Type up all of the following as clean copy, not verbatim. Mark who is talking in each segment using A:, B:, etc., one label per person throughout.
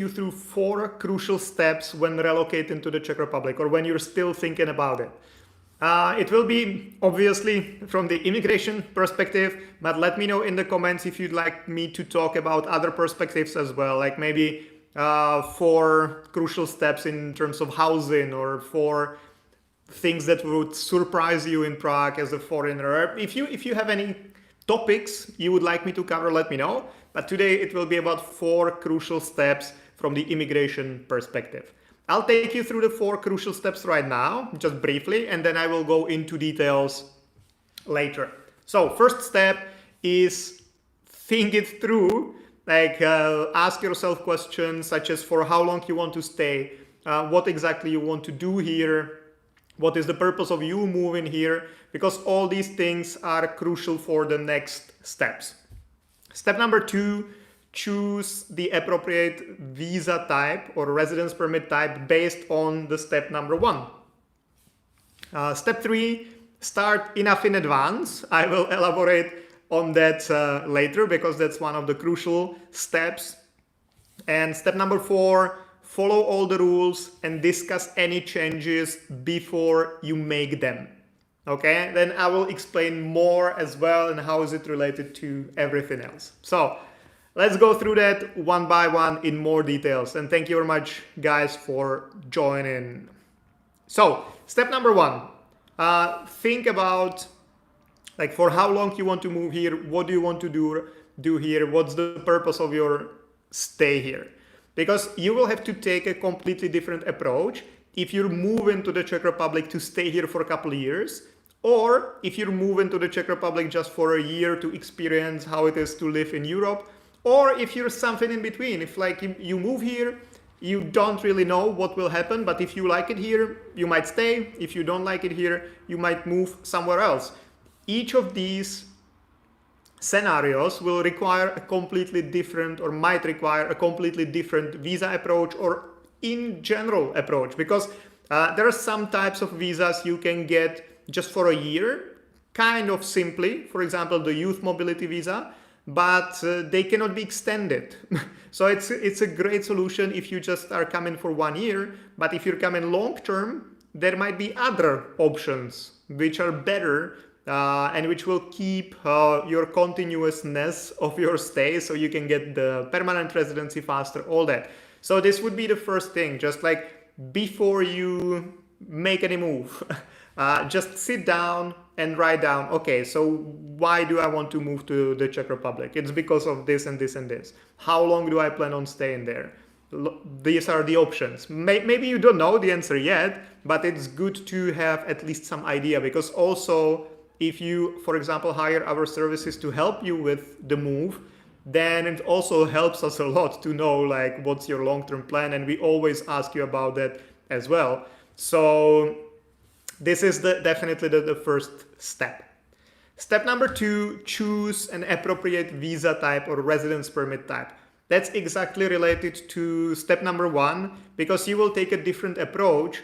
A: you through 4 crucial steps when relocating to the Czech Republic or when you're still thinking about it. It will be obviously from the immigration perspective, but let me know in the comments if you'd like me to talk about other perspectives as well, like maybe 4 crucial steps in terms of housing or 4 things that would surprise you in Prague as a foreigner. If you have any topics you would like me to cover, let me know. But today it will be about 4 crucial steps from the immigration perspective. I'll take you through the 4 crucial steps right now, just briefly, and then I will go into details later. So first step is think it through, like ask yourself questions such as for how long you want to stay, what exactly you want to do here, what is the purpose of you moving here, because all these things are crucial for the next steps. Step number 2, choose the appropriate visa type or residence permit type based on the step number 1. Step 3, start enough in advance. I will elaborate on that later because that's one of the crucial steps. And step number 4, follow all the rules and discuss any changes before you make them. Okay, then I will explain more as well and how is it related to everything else. So let's go through that one by one in more details. And thank you very much, guys, for joining. So step number 1, think about like for how long you want to move here, what do you want to do here, what's the purpose of your stay here. Because you will have to take a completely different approach if you're moving to the Czech Republic to stay here for a couple of years, or if you're moving to the Czech Republic just for a year to experience how it is to live in Europe, or if you're something in between. If like you move here, you don't really know what will happen, but if you like it here, you might stay. If you don't like it here, you might move somewhere else. Each of these scenarios will require a completely different or might require a completely different visa approach or in general approach, because there are some types of visas you can get just for a year, kind of simply, for example, the youth mobility visa, but they cannot be extended. So it's a great solution if you just are coming for 1 year, but if you're coming long term, there might be other options which are better and which will keep your continuousness of your stay so you can get the permanent residency faster, all that. So this would be the first thing, just like before you make any move, just sit down and write down, okay, so why do I want to move to the Czech Republic? It's because of this and this and this. How long do I plan on staying there? These are the options. Maybe you don't know the answer yet, but it's good to have at least some idea, because also if you, for example, hire our services to help you with the move, then it also helps us a lot to know like what's your long-term plan, and we always ask you about that as well. So this is definitely the first step. Step number 2, choose an appropriate visa type or residence permit type. That's exactly related to step number 1, because you will take a different approach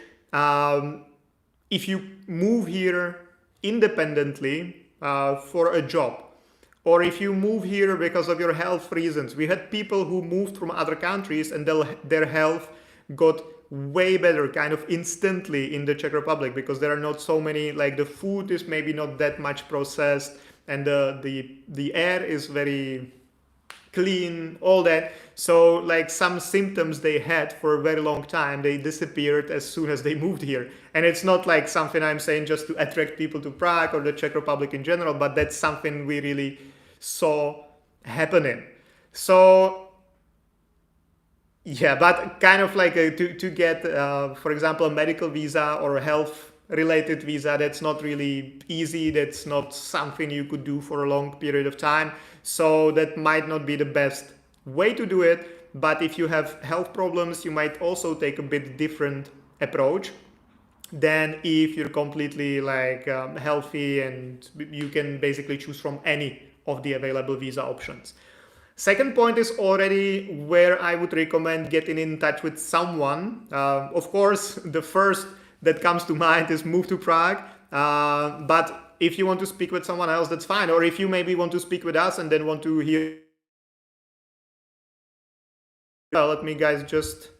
A: if you move here independently for a job, or if you move here because of your health reasons. We had people who moved from other countries and their health got way better kind of instantly in the Czech Republic, because there are not so many, like the food is maybe not that much processed and the air is very clean, all that. So like some symptoms they had for a very long time, they disappeared as soon as they moved here. And it's not like something I'm saying just to attract people to Prague or the Czech Republic in general, but that's something we really saw happening. So yeah, but kind of like to get, for example, a medical visa or a health related visa, that's not really easy. That's not something you could do for a long period of time. So that might not be the best way to do it. But if you have health problems, you might also take a bit different approach than if you're completely like healthy and you can basically choose from any of the available visa options. Second point is already where I would recommend getting in touch with someone. Of course, the first that comes to mind is move to Prague. But if you want to speak with someone else, that's fine. Or if you maybe want to speak with us and then want to hear let me guys just,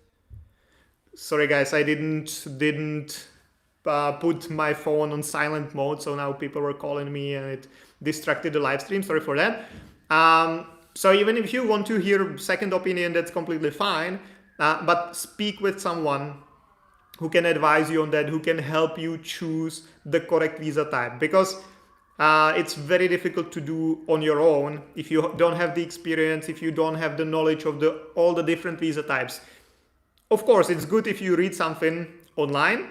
A: sorry guys, I didn't put my phone on silent mode, so now people were calling me and it distracted the live stream. Sorry for that. So even if you want to hear second opinion, that's completely fine. But speak with someone who can advise you on that, who can help you choose the correct visa type, because it's very difficult to do on your own if you don't have the experience, if you don't have the knowledge of all the different visa types. Of course, it's good if you read something online.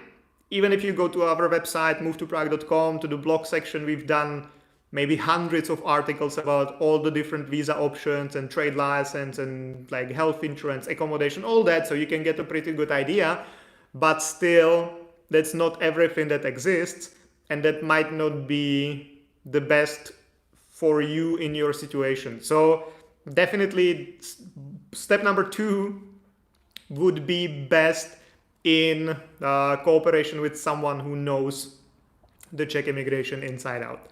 A: Even if you go to our website, movetoprague.com, to the blog section, we've done maybe hundreds of articles about all the different visa options and trade license and like health insurance, accommodation, all that, so you can get a pretty good idea. But still, that's not everything that exists, and that might not be the best for you in your situation. So definitely step number 2 would be best in cooperation with someone who knows the Czech immigration inside out.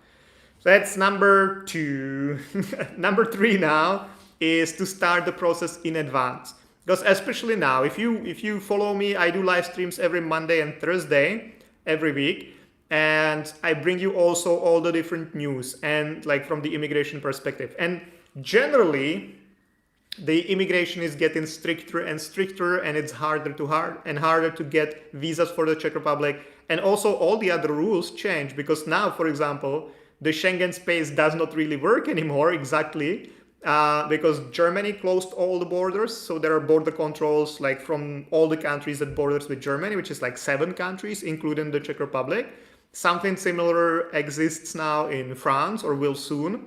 A: So that's number 2. Number 3 now is to start the process in advance. Because especially now, if you follow me, I do live streams every Monday and Thursday every week, and I bring you also all the different news and like from the immigration perspective. And generally, the immigration is getting stricter and stricter, and it's harder to get visas for the Czech Republic. And also all the other rules change, because now, for example, the Schengen space does not really work anymore exactly, because Germany closed all the borders. So there are border controls like from all the countries that borders with Germany, which is like 7 countries, including the Czech Republic. Something similar exists now in France, or will soon.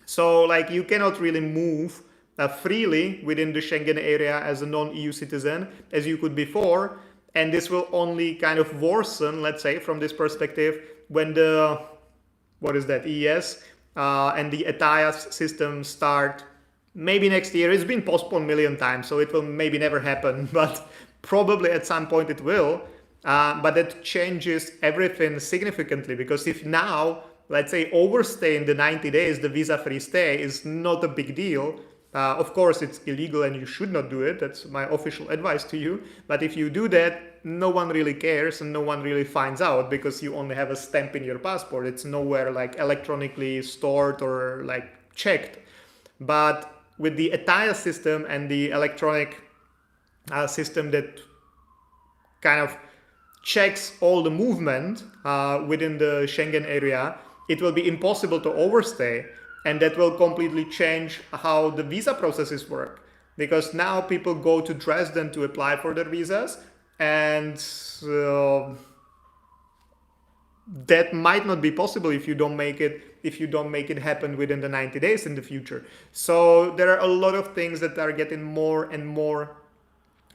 A: So like you cannot really move freely within the Schengen area as a non-EU citizen as you could before. And this will only kind of worsen, let's say, from this perspective, when the, what is that, EES and the ETIAS system start maybe next year. It's been postponed a million times, so it will maybe never happen, but probably at some point it will. But that changes everything significantly, because if now, let's say, overstaying the 90 days, the visa-free stay is not a big deal. Of course, it's illegal and you should not do it. That's my official advice to you. But if you do that, no one really cares and no one really finds out, because you only have a stamp in your passport. It's nowhere like electronically stored or like checked. But with the ETIAS system and the electronic system that kind of checks all the movement within the Schengen area, it will be impossible to overstay. And that will completely change how the visa processes work. Because now people go to Dresden to apply for their visas, and that might not be possible if you don't make it happen within the 90 days in the future. So there are a lot of things that are getting more and more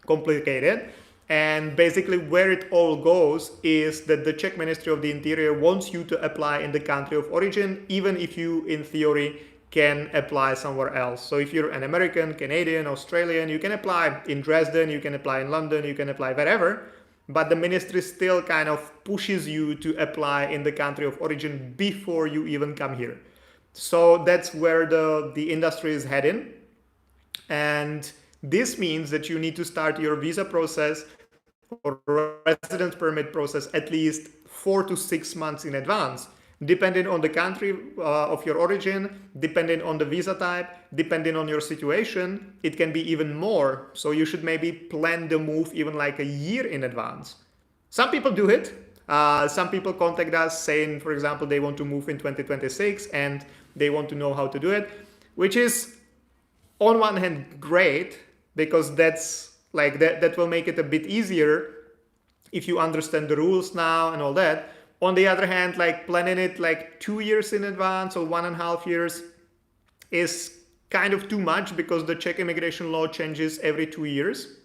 A: complicated. And basically where it all goes is that the Czech Ministry of the Interior wants you to apply in the country of origin, even if you, in theory, can apply somewhere else. So if you're an American, Canadian, Australian, you can apply in Dresden, you can apply in London, you can apply wherever, but the ministry still kind of pushes you to apply in the country of origin before you even come here. So that's where the industry is heading. And this means that you need to start your visa process or residence permit process at least 4 to 6 months in advance, depending on the country of your origin, depending on the visa type, depending on your situation. It can be even more. So you should maybe plan the move even like a year in advance. Some people do it. Some people contact us saying, for example, they want to move in 2026 and they want to know how to do it, which is on one hand great, because that's like that will make it a bit easier if you understand the rules now and all that. On the other hand, like planning it like 2 years in advance or 1.5 years is kind of too much, because the Czech immigration law changes every 2 years.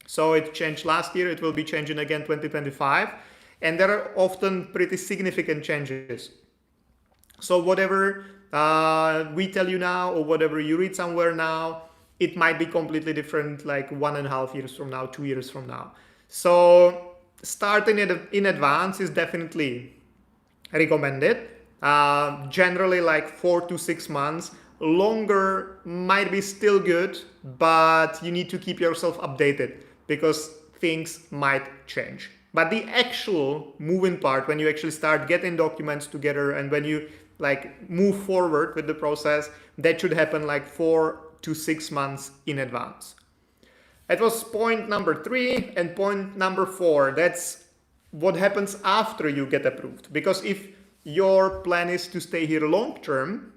A: So it changed last year, it will be changing again 2025, and there are often pretty significant changes. So whatever we tell you now or whatever you read somewhere now, it might be completely different like 1.5 years from now, 2 years from now. So starting it in advance is definitely recommended. Generally like 4 to 6 months longer might be still good, but you need to keep yourself updated because things might change. But the actual moving part, when you actually start getting documents together and when you like move forward with the process, that should happen like 4 to 6 months in advance. That was point number 3. And point number 4, that's what happens after you get approved. Because if your plan is to stay here long term,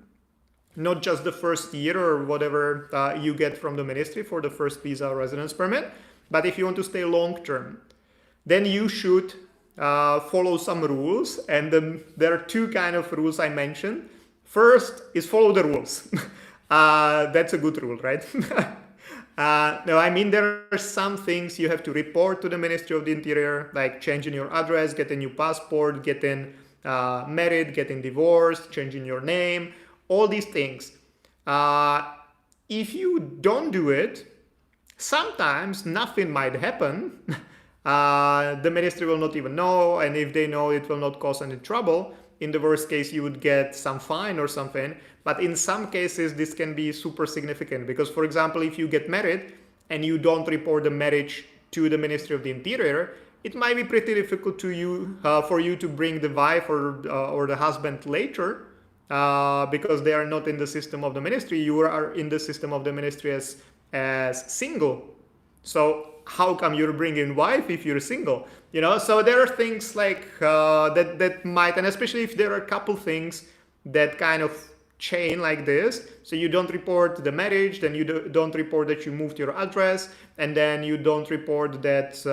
A: not just the first year or whatever you get from the ministry for the first visa or residence permit, but if you want to stay long term, then you should follow some rules. And there are 2 kind of rules I mentioned. First is follow the rules. That's a good rule, right? No, I mean, there are some things you have to report to the Ministry of the Interior, like changing your address, getting a new passport, getting married, getting divorced, changing your name, all these things. If you don't do it, sometimes nothing might happen. The ministry will not even know, and if they know, it will not cause any trouble. In the worst case, you would get some fine or something. But in some cases, this can be super significant because, for example, if you get married and you don't report the marriage to the Ministry of the Interior, it might be pretty difficult for you to bring the wife or the husband later because they are not in the system of the ministry. You are in the system of the ministry as single. So how come you're bringing wife if you're single? So there are things like that might, and especially if there are a couple things that kind of chain like this. So you don't report the marriage, then you don't report that you moved your address, and then you don't report that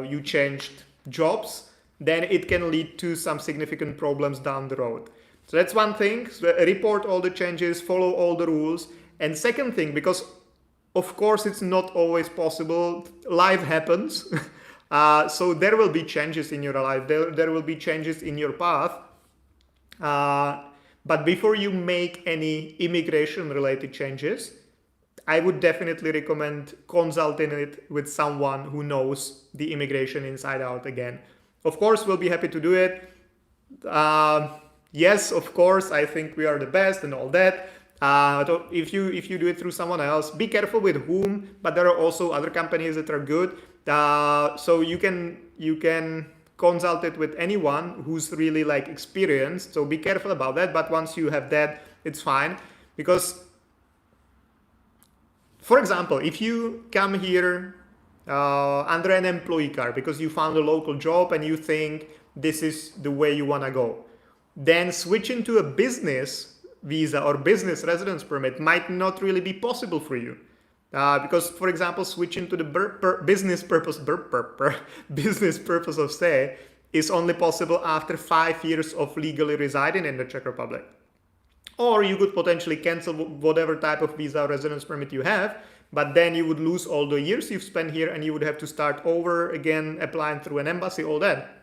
A: you changed jobs, then it can lead to some significant problems down the road. So that's one thing. So report all the changes, follow all the rules. And second thing, because of course it's not always possible, life happens. So there will be changes in your life, there will be changes in your path. But before you make any immigration related changes, I would definitely recommend consulting it with someone who knows the immigration inside out again. Of course, we'll be happy to do it. Yes, of course, I think we are the best and all that. If you do it through someone else, be careful with whom, but there are also other companies that are good. So you can consult it with anyone who's really like experienced. So be careful about that. But once you have that, it's fine. Because, for example, if you come here under an employee card because you found a local job and you think this is the way you want to go, then switching to a business visa or business residence permit might not really be possible for you. Because, for example, switching to the business purpose of stay is only possible after 5 years of legally residing in the Czech Republic. Or you could potentially cancel whatever type of visa or residence permit you have, but then you would lose all the years you've spent here and you would have to start over again, applying through an embassy, all that.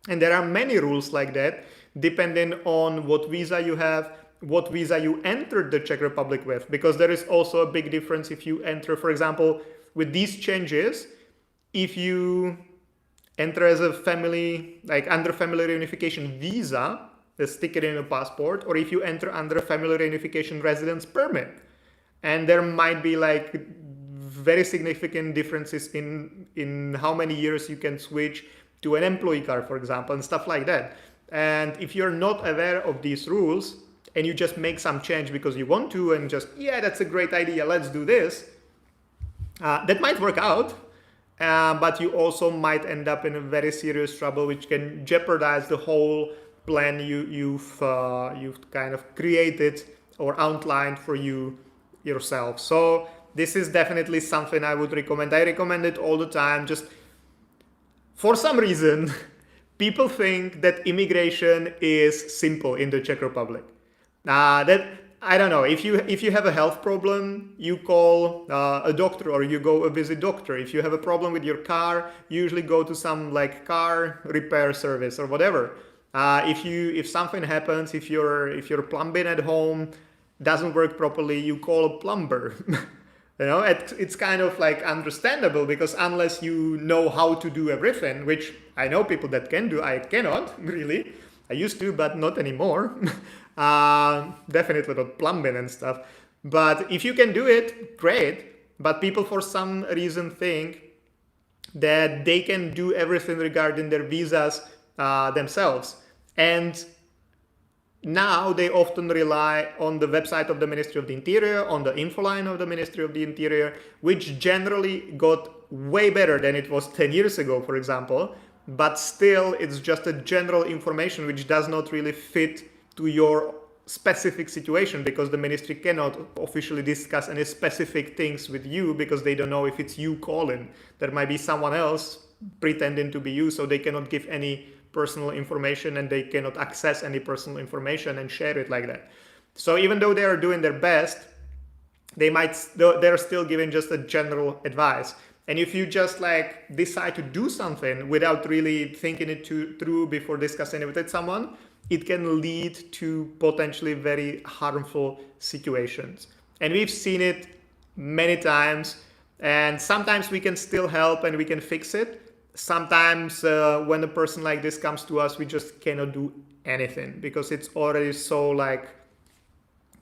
A: And there are many rules like that, depending on what visa you have, what visa you entered the Czech Republic with, because there is also a big difference if you enter, for example, with these changes, if you enter as a family, like under family reunification visa, stick it in a passport, or if you enter under a family reunification residence permit. And there might be like very significant differences in how many years you can switch to an employee card, for example, and stuff like that. And if you're not aware of these rules, and you just make some change because you want to and just, yeah, that's a great idea, let's do this, that might work out, but you also might end up in a very serious trouble, which can jeopardize the whole plan you've kind of created or outlined for yourself. So this is definitely something I would recommend. I recommend it all the time. Just for some reason, people think that immigration is simple in the Czech Republic. That I don't know. If you have a health problem, you call a doctor or you go visit doctor. If you have a problem with your car, you usually go to some like car repair service or whatever. If something happens, if your plumbing at home doesn't work properly, you call a plumber. It's kind of like understandable, because unless you know how to do everything, which I know people that can do, I cannot really. I used to, but not anymore. Definitely not plumbing and stuff. But if you can do it, great. But people for some reason think that they can do everything regarding their visas themselves. And now they often rely on the website of the Ministry of the Interior, on the info line of the Ministry of the Interior, which generally got way better than it was 10 years ago, for example. But still, it's just a general information which does not really fit to your specific situation, because the ministry cannot officially discuss any specific things with you because they don't know if it's you calling. There might be someone else pretending to be you, so they cannot give any personal information and they cannot access any personal information and share it like that. So even though they are doing their best, they're still giving just a general advice. And if you just like decide to do something without really thinking it through before discussing it with someone, it can lead to potentially very harmful situations. And we've seen it many times, and sometimes we can still help and we can fix it. Sometimes when a person like this comes to us, we just cannot do anything because it's already so like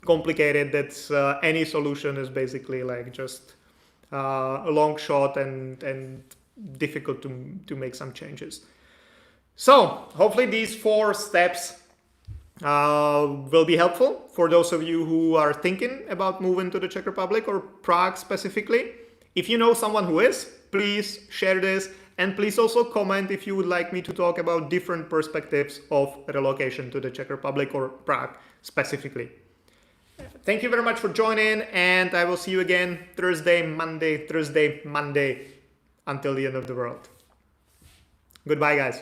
A: complicated that any solution is basically like just a long shot and difficult to make some changes. So hopefully these 4 steps will be helpful for those of you who are thinking about moving to the Czech Republic or Prague specifically. If you know someone who is, please share this, and please also comment if you would like me to talk about different perspectives of relocation to the Czech Republic or Prague specifically. Thank you very much for joining, and I will see you again Thursday, Monday, until the end of the world. Goodbye, guys.